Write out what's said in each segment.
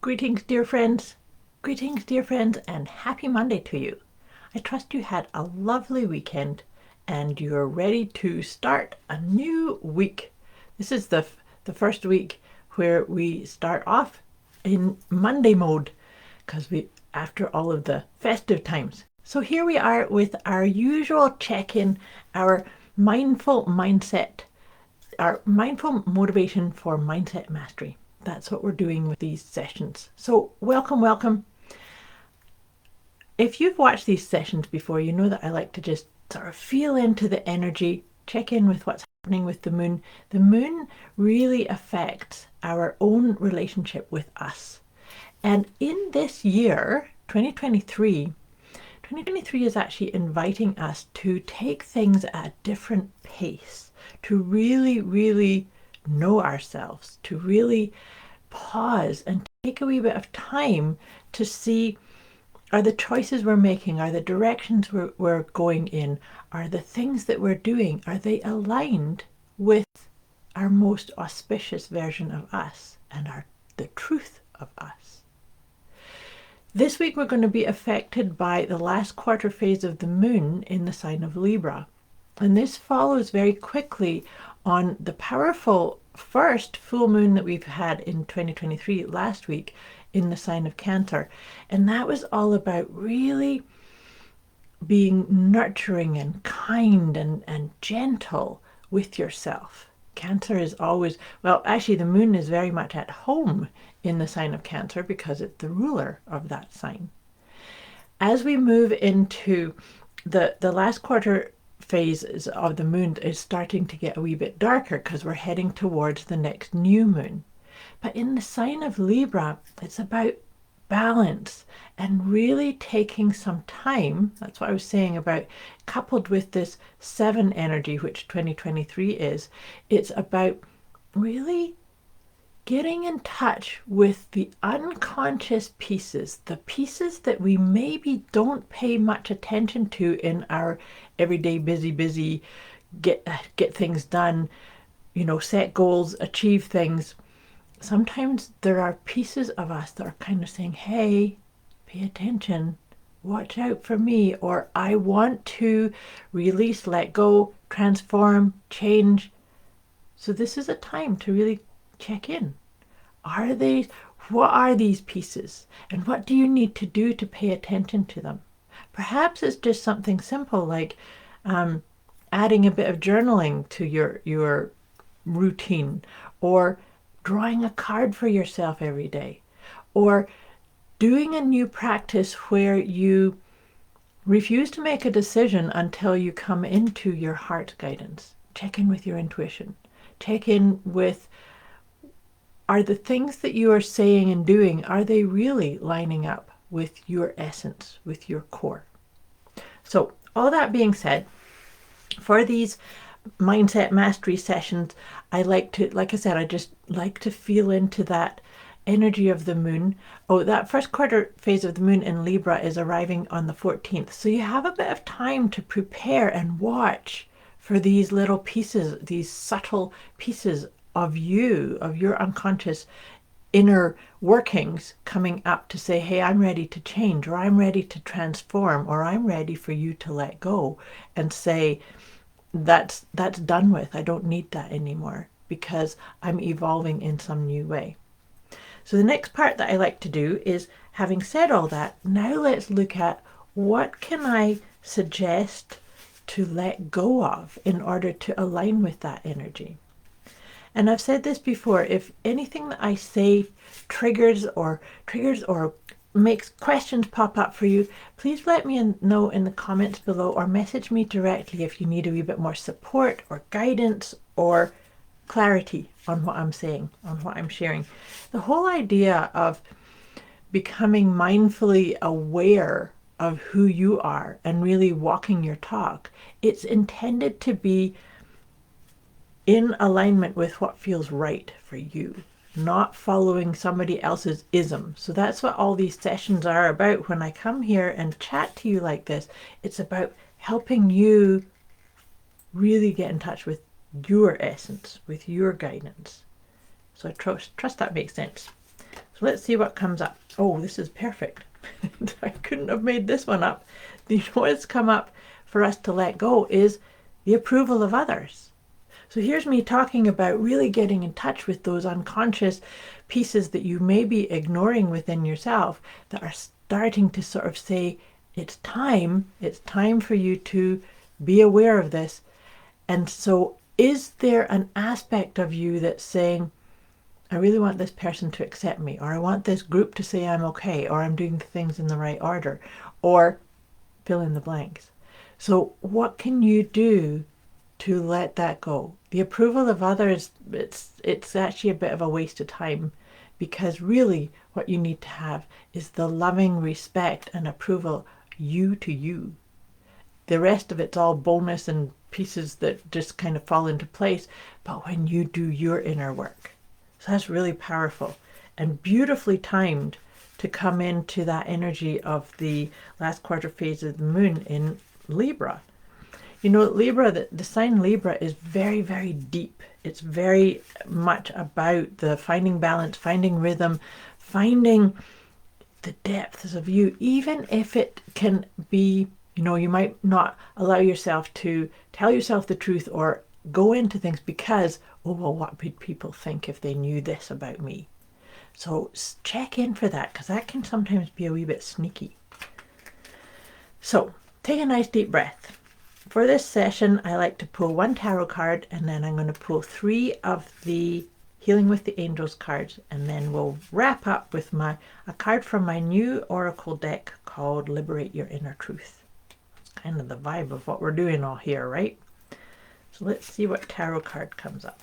Greetings, dear friends. Greetings, dear friends, and happy Monday to you. I trust you had a lovely weekend and you're ready to start a new week. This is the first week where we start off in Monday mode because after all of the festive times. So here we are with our usual check-in, our mindful mindset, our mindful motivation for mindset mastery. That's what we're doing with these sessions. So welcome. If you've watched these sessions before, you know that I like to just sort of feel into the energy, check in with what's happening with the moon. The moon really affects our own relationship with us. And in this year, 2023 is actually inviting us to take things at a different pace, to really know ourselves, to really pause and take a wee bit of time to see, are the choices we're making, are the directions we're going in, are the things that we're doing, are they aligned with our most auspicious version of us and the truth of us? This week we're going to be affected by the last quarter phase of the moon in the sign of Libra. And this follows very quickly on the powerful first full moon that we've had in 2023 last week in the sign of Cancer. And that was all about really being nurturing and kind and gentle with yourself. Cancer is always, well, actually the moon is very much at home in the sign of Cancer because it's the ruler of that sign. As we move into the last quarter phases of the moon, is starting to get a wee bit darker because we're heading towards the next new moon. But in the sign of Libra, it's about balance and really taking some time. That's what I was saying about, coupled with this 7 energy, which 2023 is, it's about really getting in touch with the unconscious pieces, the pieces that we maybe don't pay much attention to in our everyday busy, get things done, set goals, achieve things. Sometimes there are pieces of us that are kind of saying, hey, pay attention, watch out for me, or I want to release, let go, transform, change. So this is a time to really check in. What are these pieces? And what do you need to do to pay attention to them? Perhaps it's just something simple like adding a bit of journaling to your routine, or drawing a card for yourself every day, or doing a new practice where you refuse to make a decision until you come into your heart's guidance. Check in with your intuition. Check in with, are the things that you are saying and doing, are they really lining up with your essence, with your core? So all that being said, for these mindset mastery sessions, I like to, like I said, I just like to feel into that energy of the moon. Oh, that first quarter phase of the moon in Libra is arriving on the 14th. So you have a bit of time to prepare and watch for these little pieces, these subtle pieces of you, of your unconscious inner workings coming up to say, hey, I'm ready to change, or I'm ready to transform, or I'm ready for you to let go and say, that's done with. I don't need that anymore because I'm evolving in some new way. So the next part that I like to do is, having said all that, now let's look at what can I suggest to let go of in order to align with that energy. And I've said this before, if anything that I say triggers or makes questions pop up for you, please let me know in the comments below, or message me directly if you need a wee bit more support or guidance or clarity on what I'm saying, on what I'm sharing. The whole idea of becoming mindfully aware of who you are and really walking your talk, it's intended to be in alignment with what feels right for you, not following somebody else's ism. So that's what all these sessions are about. When I come here and chat to you like this, it's about helping you really get in touch with your essence, with your guidance. So I trust that makes sense. So let's see what comes up. Oh, this is perfect. I couldn't have made this one up. You know what's come up for us to let go is the approval of others. So here's me talking about really getting in touch with those unconscious pieces that you may be ignoring within yourself that are starting to sort of say, it's time for you to be aware of this. And so is there an aspect of you that's saying, I really want this person to accept me, or I want this group to say I'm okay, or I'm doing things in the right order, or fill in the blanks. So what can you do to let that go? The approval of others, it's actually a bit of a waste of time, because really what you need to have is the loving respect and approval you to you. The rest of it's all bonus and pieces that just kind of fall into place, but when you do your inner work. So that's really powerful and beautifully timed to come into that energy of the last quarter phase of the moon in Libra. You know, Libra, the sign Libra is very, very deep. It's very much about the finding balance, finding rhythm, finding the depths of you, even if it can be, you know, you might not allow yourself to tell yourself the truth or go into things because, oh, well, what would people think if they knew this about me? So check in for that, because that can sometimes be a wee bit sneaky. So take a nice deep breath. For this session, I like to pull one tarot card, and then I'm going to pull 3 of the Healing with the Angels cards, and then we'll wrap up with a card from my new oracle deck called Liberate Your Inner Truth. It's kind of the vibe of what we're doing all here, right? So let's see what tarot card comes up.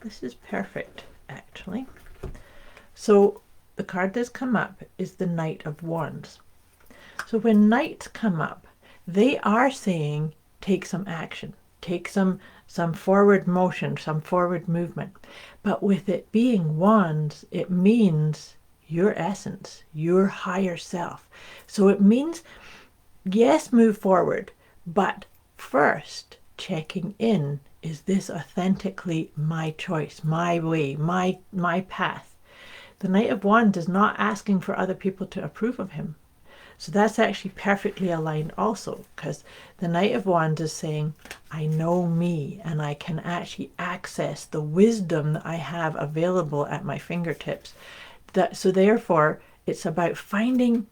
This is perfect, actually. So the card that's come up is the Knight of Wands. So when knights come up, they are saying, take some action, take some forward motion, some forward movement. But with it being wands, it means your essence, your higher self. So it means, yes, move forward, but first checking in, is this authentically my choice, my way, my path? The Knight of Wands is not asking for other people to approve of him. So that's actually perfectly aligned also, because the Knight of Wands is saying, I know me, and I can actually access the wisdom that I have available at my fingertips. So therefore, it's about finding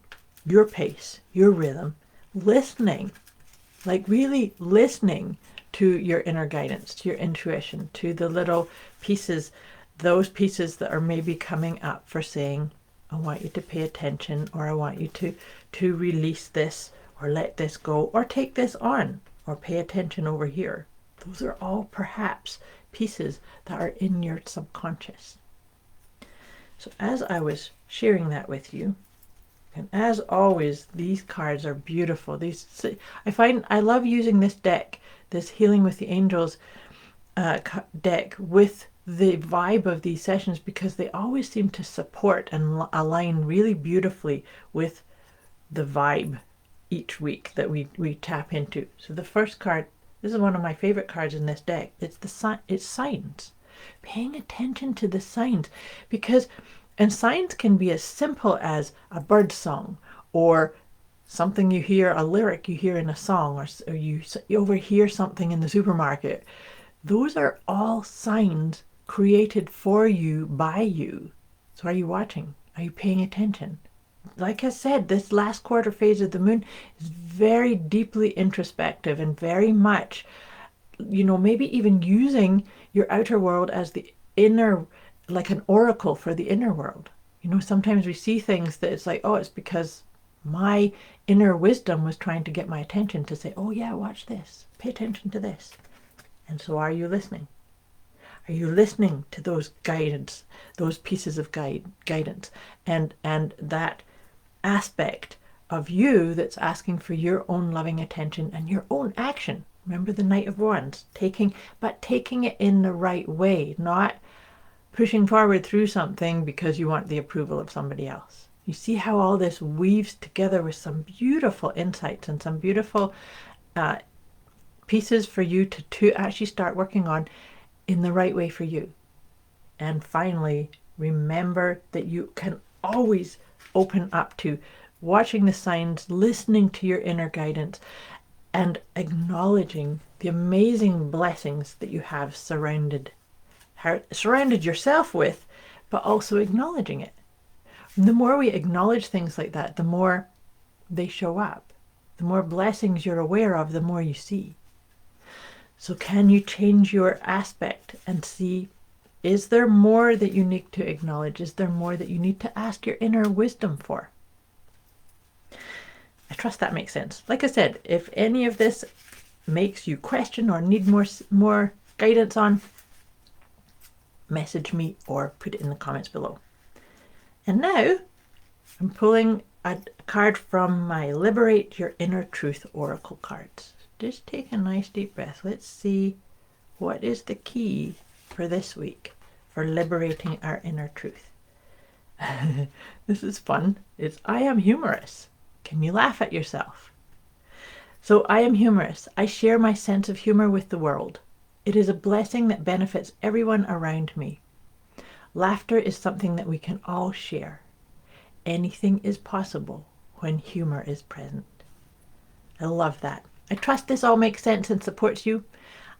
your pace, your rhythm, listening, like really listening to your inner guidance, to your intuition, to the little pieces, those pieces that are maybe coming up for saying, I want you to pay attention, or I want you to release this, or let this go, or take this on, or pay attention over here. Those are all perhaps pieces that are in your subconscious. So as I was sharing that with you, and as always, these cards are beautiful. I love using this deck, this Healing with the Angels deck, with the vibe of these sessions, because they always seem to support and align really beautifully with the vibe each week that we tap into. So the first card, this is one of my favorite cards in this deck. It's signs. Paying attention to the signs, and signs can be as simple as a bird song, or something you hear, a lyric you hear in a song, or you overhear something in the supermarket. Those are all signs created for you by you. So are you watching? Are you paying attention? Like I said, this last quarter phase of the moon is very deeply introspective and very much, maybe even using your outer world as the inner, like an oracle for the inner world. Sometimes we see things that it's like, oh, it's because my inner wisdom was trying to get my attention to say, oh yeah, watch this, pay attention to this. And so are you listening? Are you listening to those guidance, those pieces of guidance, and that aspect of you that's asking for your own loving attention and your own action? Remember the Knight of Wands, taking it in the right way, not pushing forward through something because you want the approval of somebody else. You see how all this weaves together with some beautiful insights and some beautiful pieces for you to actually start working on in the right way for you. And finally, Remember that you can always open up to watching the signs, listening to your inner guidance, and acknowledging the amazing blessings that you have surrounded yourself with, but also acknowledging it. And the more we acknowledge things like that, the more they show up. The more blessings you're aware of, the more you see. So can you change your aspect and see, is there more that you need to acknowledge? Is there more that you need to ask your inner wisdom for? I trust that makes sense. Like I said, if any of this makes you question or need more guidance on, message me or put it in the comments below. And now I'm pulling a card from my Liberate Your Inner Truth Oracle cards. Just take a nice deep breath. Let's see what is the key for this week for liberating our inner truth. This is fun. It's I am humorous. Can you laugh at yourself? So I am humorous. I share my sense of humor with the world. It is a blessing that benefits everyone around me. Laughter is something that we can all share. Anything is possible when humor is present. I love that. I trust this all makes sense and supports you.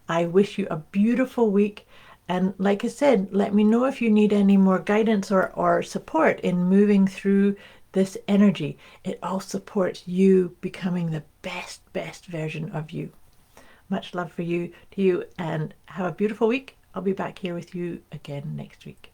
I wish you a beautiful week. And like I said, let me know if you need any more guidance or support in moving through this energy. It all supports you becoming the best version of you. Much love to you, and have a beautiful week. I'll be back here with you again next week.